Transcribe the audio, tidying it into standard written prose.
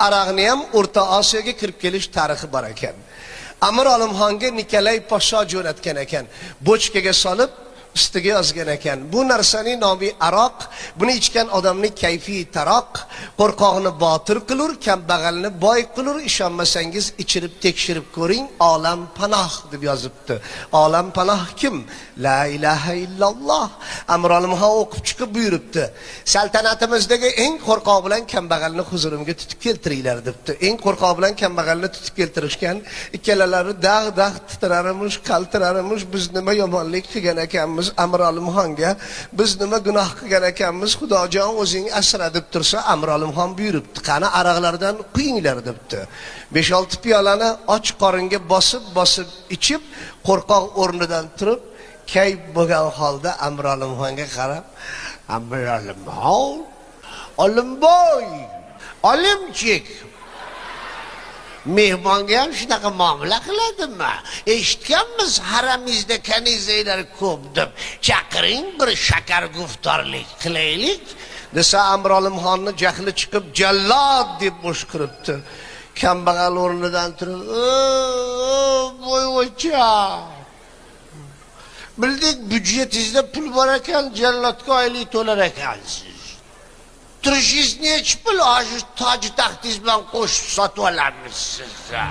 aroqni ham O'rta Osiyoga kirib kelish tarixi bor ekan. Amir Olimxonga Nikolay Podsho jo'natgan ekan. Bochkaga solib ustiga yozgan ekan. Bu narsaning nomi aroq, buni ichgan odamning kayfi taroq, qo'rqoqni botir qilur, kambag'alni boy qilur, ishonmasangiz ichirib tekshirib ko'ring, olam panoh deb yozibdi. Olam panoh kim? La ilaha illalloh. Amir Olimxon o'qib chiqib buyuribdi. Saltanatimizdagi eng qo'rqoq bilan kambag'alni huzurimga tutib keltiringlar debdi. Eng qo'rqoq bilan kambag'alni tutib keltirishgan, ikkalalari dag' titrarimish, qaltirarimish, biz nima yomonlik qilgan ekanmiz Amir Olimxonga, biz nima gunoh qilgan ekanmiz, Xudojon o'zing asra deb tursa, Amir Olimxon buyuribdi, qani aroqlardan quyinglar debdi. 5-6 piyolani och qoringa bosib ichib, qo'rqoq o'rnidan turib, kayf bo'lgan holda Amir Olimxonga qarab, Amir Olimxon, Olimboy, Olimchik, mehmonga ham shunaqa muomala qiladimi? Eshitganmiz, haramizda kanizaylar ko'p deb. Chaqiring, bir shakar guftorlik qilaylik. Desa Amir Olimxonni jahli chiqib, jallod deb o'shqiribdi. Kambag'al o'rnidan turib, "Voyvoycha. Bildik, byudjetingizda pul bor ekan, jallodga oylik to'lar ekansiz. Turishingiz nechi pul? Shu toj taxtingiz bilan qo'shib sotib olamiz sizni."